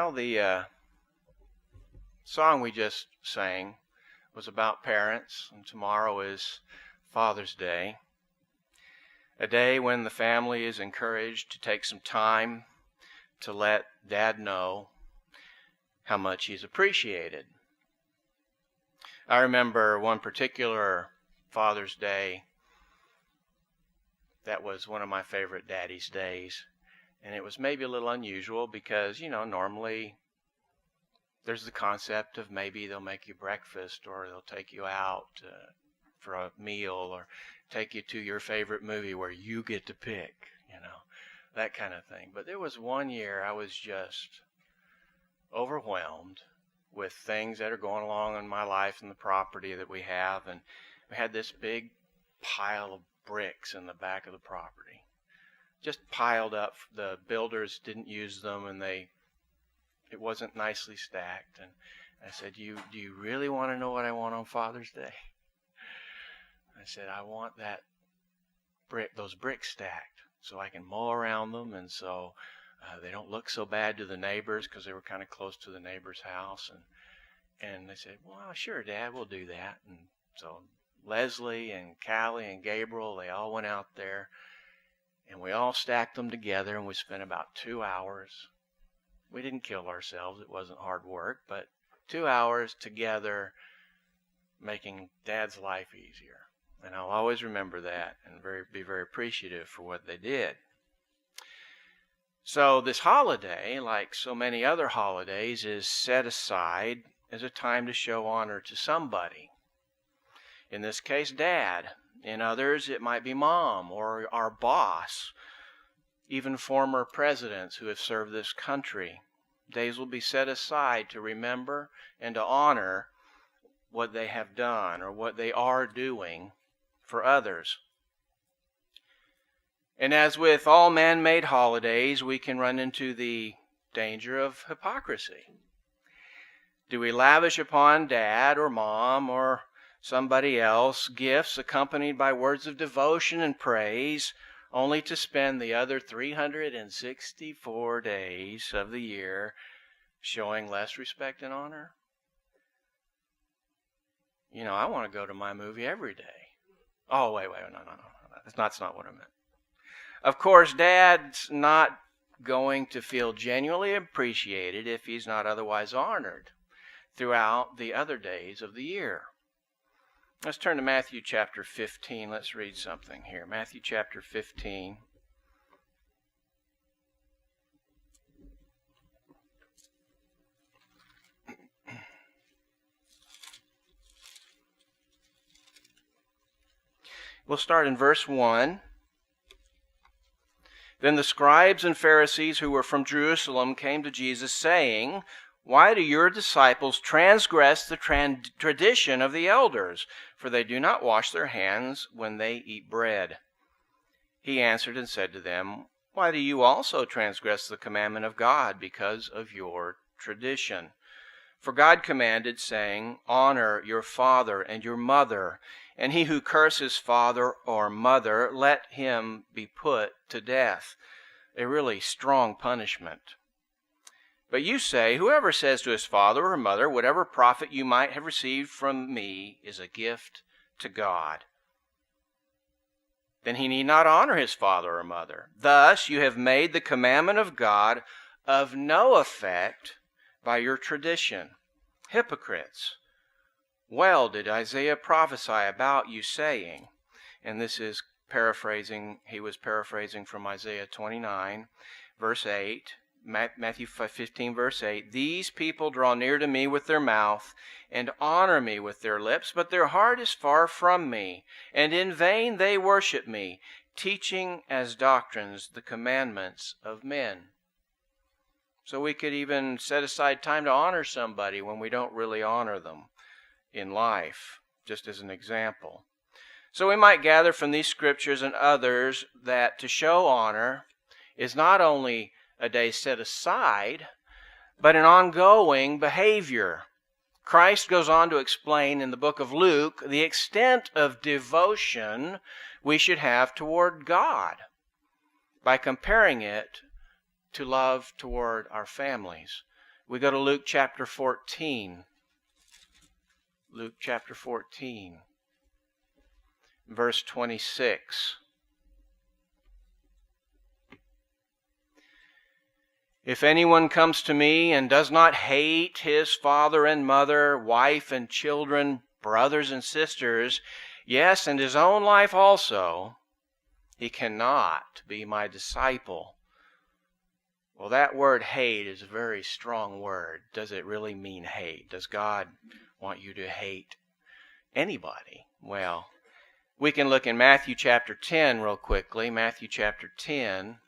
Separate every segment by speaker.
Speaker 1: Well, the song we just sang was about parents, and tomorrow is Father's Day, a day when the family is encouraged to take some time to let Dad know how much he's appreciated. I remember one particular Father's Day that was one of my favorite Daddy's days, and it was maybe a little unusual because, normally there's the concept of maybe they'll make you breakfast or they'll take you out for a meal or take you to your favorite movie where you get to pick, that kind of thing. But there was one year I was just overwhelmed with things that are going along in my life and the property that we have, and we had this big pile of bricks in the back of the property, just piled up. The builders didn't use them, and it wasn't nicely stacked. And I said, do you really want to know what I want on Father's Day? I said, I want those bricks stacked so I can mow around them, and so they don't look so bad to the neighbors, because they were kind of close to the neighbor's house. And they said, well, sure, Dad, we'll do that. And so Leslie and Callie and Gabriel, they all went out there, and we all stacked them together, and we spent about 2 hours. We didn't kill ourselves. It wasn't hard work, but 2 hours together making Dad's life easier. And I'll always remember that and be very appreciative for what they did. So this holiday, like so many other holidays, is set aside as a time to show honor to somebody. In this case, Dad. In others, it might be Mom or our boss, even former presidents who have served this country. Days will be set aside to remember and to honor what they have done or what they are doing for others. And as with all man-made holidays, we can run into the danger of hypocrisy. Do we lavish upon Dad or Mom or somebody else gifts accompanied by words of devotion and praise, only to spend the other 364 days of the year showing less respect and honor? I want to go to my movie every day. Oh, wait, no. That's not what I meant. Of course, Dad's not going to feel genuinely appreciated if he's not otherwise honored throughout the other days of the year. Let's turn to Matthew chapter 15. Let's read something here. Matthew chapter 15. We'll start in verse 1. Then the scribes and Pharisees who were from Jerusalem came to Jesus, saying, "Why do your disciples transgress the tradition of the elders? For they do not wash their hands when they eat bread." He answered and said to them, "Why do you also transgress the commandment of God because of your tradition? For God commanded, saying, 'Honor your father and your mother,' and he who curses father or mother, let him be put to death." A really strong punishment. "But you say, whoever says to his father or mother, 'Whatever profit you might have received from me is a gift to God,' then he need not honor his father or mother. Thus you have made the commandment of God of no effect by your tradition. Hypocrites! Well did Isaiah prophesy about you, saying," and this is paraphrasing, he was paraphrasing from Isaiah 29, verse 8, Matthew 15, verse 8, "These people draw near to me with their mouth and honor me with their lips, but their heart is far from me, and in vain they worship me, teaching as doctrines the commandments of men." So we could even set aside time to honor somebody when we don't really honor them in life, just as an example. So we might gather from these scriptures and others that to show honor is not only a day set aside, but an ongoing behavior. Christ goes on to explain in the book of Luke the extent of devotion we should have toward God by comparing it to love toward our families. We go to Luke chapter 14. Luke chapter 14, verse 26. If anyone comes to me and does not hate his father and mother, wife and children, brothers and sisters, yes, and his own life also, he cannot be my disciple. Well, that word hate is a very strong word. Does it really mean hate? Does God want you to hate anybody? Well, we can look in Matthew chapter 10 real quickly. Matthew chapter 10.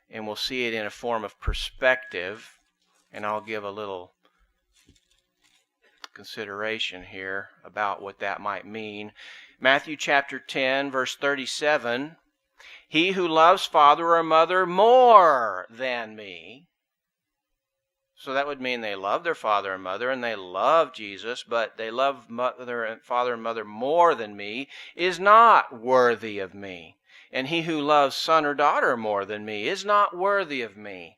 Speaker 1: And we'll see it in a form of perspective. And I'll give a little consideration here about what that might mean. Matthew chapter 10, verse 37. He who loves father or mother more than me. So that would mean they love their father and mother, and they love Jesus, but they love father and mother more than me, is not worthy of me. And he who loves son or daughter more than me is not worthy of me.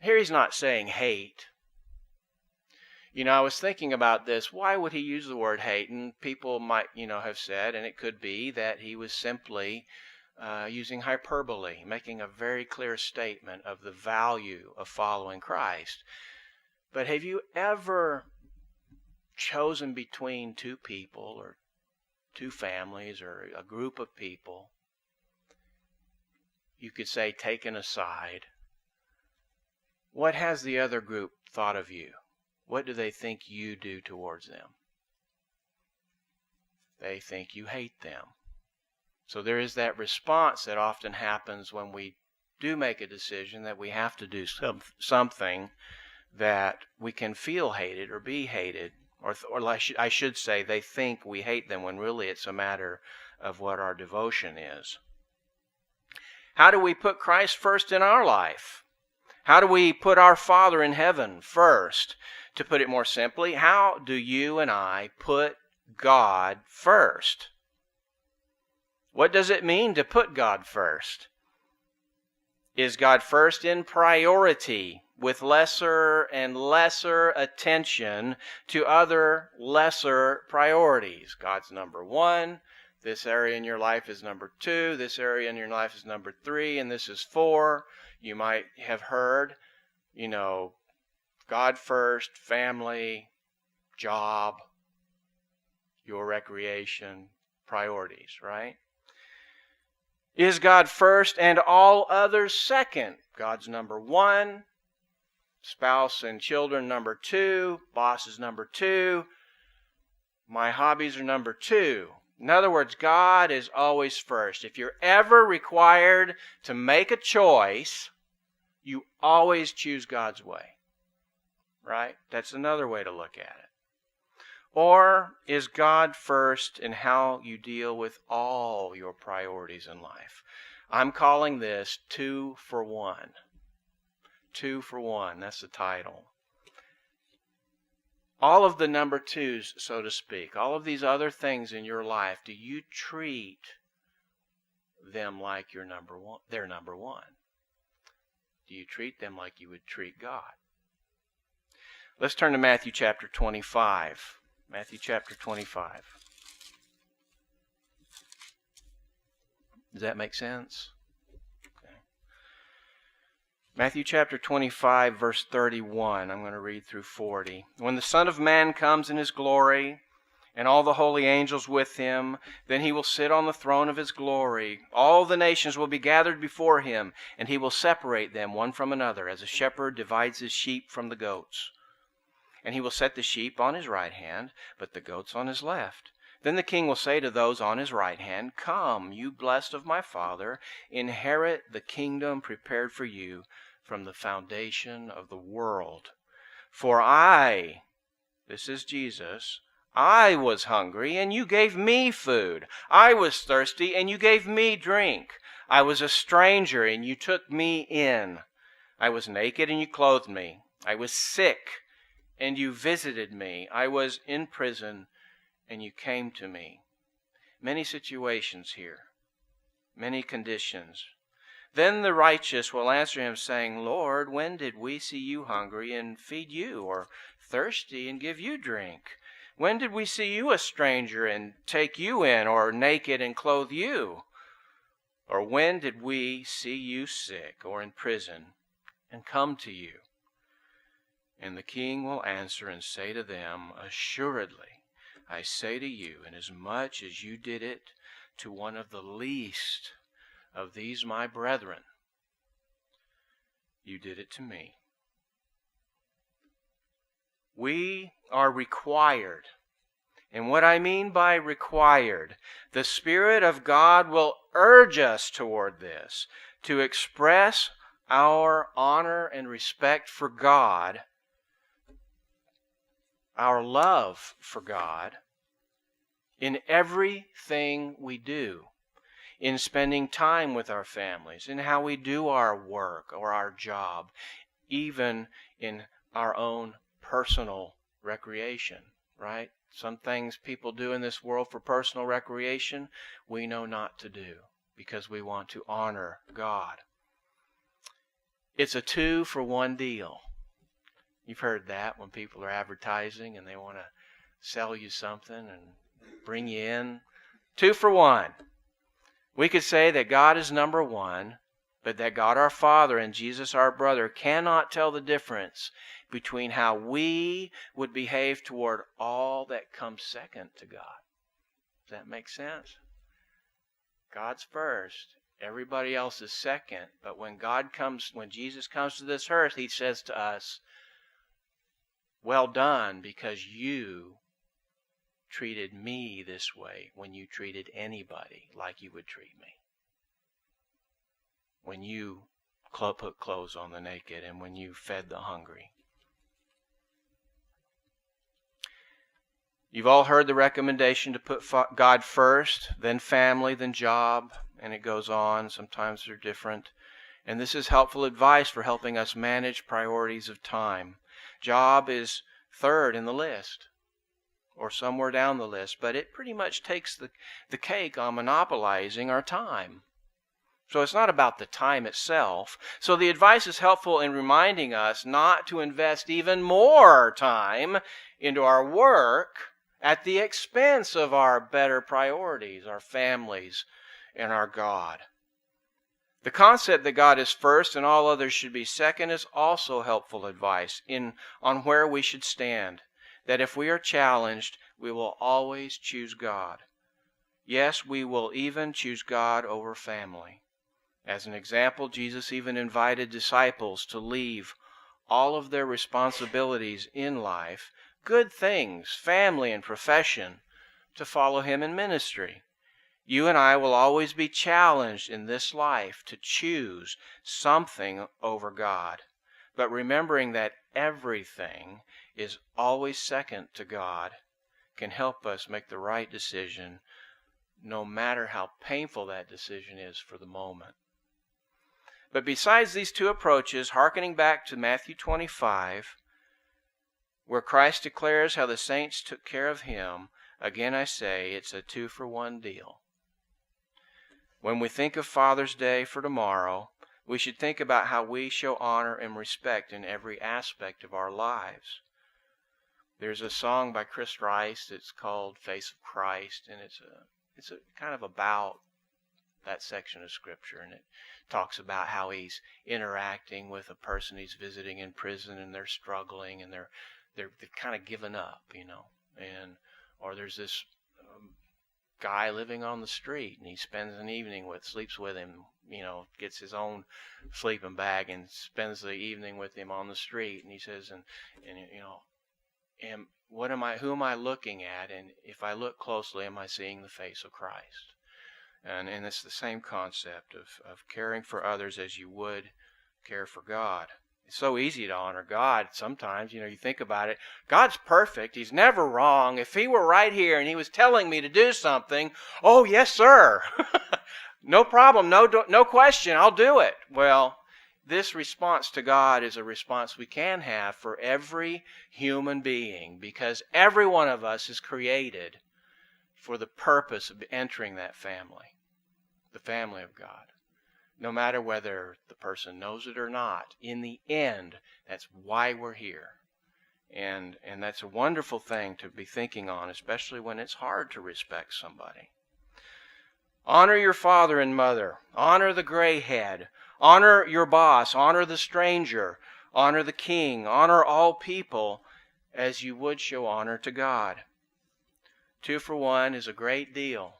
Speaker 1: Here he's not saying hate. I was thinking about this. Why would he use the word hate? And people might, have said, and it could be that he was simply using hyperbole, making a very clear statement of the value of following Christ. But have you ever chosen between two people or two families or a group of people? You could say taken aside. What has the other group thought of you? What do they think you do towards them? They think you hate them. So there is that response that often happens when we do make a decision that we have to do something that we can feel hated or be hated. Or I should say they think we hate them when really it's a matter of what our devotion is. How do we put Christ first in our life? How do we put our Father in heaven first? To put it more simply, how do you and I put God first? What does it mean to put God first? Is God first in priority with lesser and lesser attention to other lesser priorities? God's number one. This area in your life is number 2. This area in your life is number 3. And this is 4. You might have heard, God first, family, job, your recreation, priorities, right? Is God first and all others second? God's number 1. Spouse and children number 2. Boss is number 2. My hobbies are number 2. In other words, God is always first. If you're ever required to make a choice, you always choose God's way. Right? That's another way to look at it. Or is God first in how you deal with all your priorities in life? I'm calling this 2 for 1. 2 for 1, that's the title. All of the number 2s, so to speak, all of these other things in your life, do you treat them like you're number 1? They're number 1. Do you treat them like you would treat God? Let's turn to Matthew chapter 25. Matthew chapter 25. Does that make sense? Okay. Matthew chapter 25, verse 31. I'm going to read through 40. When the Son of Man comes in his glory, and all the holy angels with him, then he will sit on the throne of his glory. All the nations will be gathered before him, and he will separate them one from another, as a shepherd divides his sheep from the goats. And he will set the sheep on his right hand, but the goats on his left. Then the king will say to those on his right hand, Come, you blessed of my Father, inherit the kingdom prepared for you from the foundation of the world. For this is Jesus, I was hungry, and you gave me food. I was thirsty, and you gave me drink. I was a stranger, and you took me in. I was naked, and you clothed me. I was sick, and you visited me. I was in prison, and you came to me. Many situations here, many conditions. Then the righteous will answer him, saying, Lord, when did we see you hungry and feed you, or thirsty and give you drink? When did we see you a stranger and take you in, or naked and clothe you? Or when did we see you sick or in prison and come to you? And the king will answer and say to them, Assuredly, I say to you, inasmuch as you did it to one of the least of these my brethren, you did it to me. We are required. And what I mean by required, the Spirit of God will urge us toward this, to express our honor and respect for God, our love for God, in everything we do, in spending time with our families, in how we do our work or our job, even in our own personal recreation, right? Some things people do in this world for personal recreation, we know not to do because we want to honor God. It's a 2-for-1 deal. You've heard that when people are advertising and they want to sell you something and bring you in. 2 for 1. We could say that God is number one, but that God our Father and Jesus our brother cannot tell the difference between how we would behave toward all that comes second to God. Does that make sense? God's first. Everybody else is second. But when Jesus comes to this earth, He says to us, well done, because you treated me this way when you treated anybody like you would treat me. When you put clothes on the naked and when you fed the hungry. You've all heard the recommendation to put God first, then family, then job, and it goes on. Sometimes they're different. And this is helpful advice for helping us manage priorities of time. Job is third in the list, or somewhere down the list, but it pretty much takes the cake on monopolizing our time. So it's not about the time itself. So the advice is helpful in reminding us not to invest even more time into our work at the expense of our better priorities, our families, and our God. The concept that God is first and all others should be second is also helpful advice on where we should stand. That if we are challenged, we will always choose God. Yes, we will even choose God over family. As an example, Jesus even invited disciples to leave all of their responsibilities in life, good things, family and profession, to follow Him in ministry. You and I will always be challenged in this life to choose something over God. But remembering that everything is always second to God can help us make the right decision, no matter how painful that decision is for the moment. But besides these two approaches, hearkening back to Matthew 25, where Christ declares how the saints took care of Him, again I say it's a 2-for-1 deal. When we think of Father's Day for tomorrow, we should think about how we show honor and respect in every aspect of our lives. There's a song by Chris Rice that's called Face of Christ, and it's a kind of about that section of Scripture, and it talks about how He's interacting with a person He's visiting in prison, and they're struggling, and they're kind of given up, or there's this guy living on the street, and he spends an evening sleeps with him, gets his own sleeping bag and spends the evening with him on the street, and he says, who am I looking at? And if I look closely, am I seeing the face of Christ? And it's the same concept of caring for others as you would care for God. It's so easy to honor God sometimes. You think about it. God's perfect. He's never wrong. If He were right here and He was telling me to do something, oh, yes, sir. No problem. No question. I'll do it. Well, this response to God is a response we can have for every human being, because every one of us is created for the purpose of entering that family, the family of God. no matter whether the person knows it or not. In the end, that's why we're here. And that's a wonderful thing to be thinking on, especially when it's hard to respect somebody. Honor your father and mother. Honor the gray head. Honor your boss. Honor the stranger. Honor the king. Honor all people as you would show honor to God. 2 for 1 is a great deal.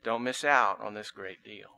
Speaker 1: Don't miss out on this great deal.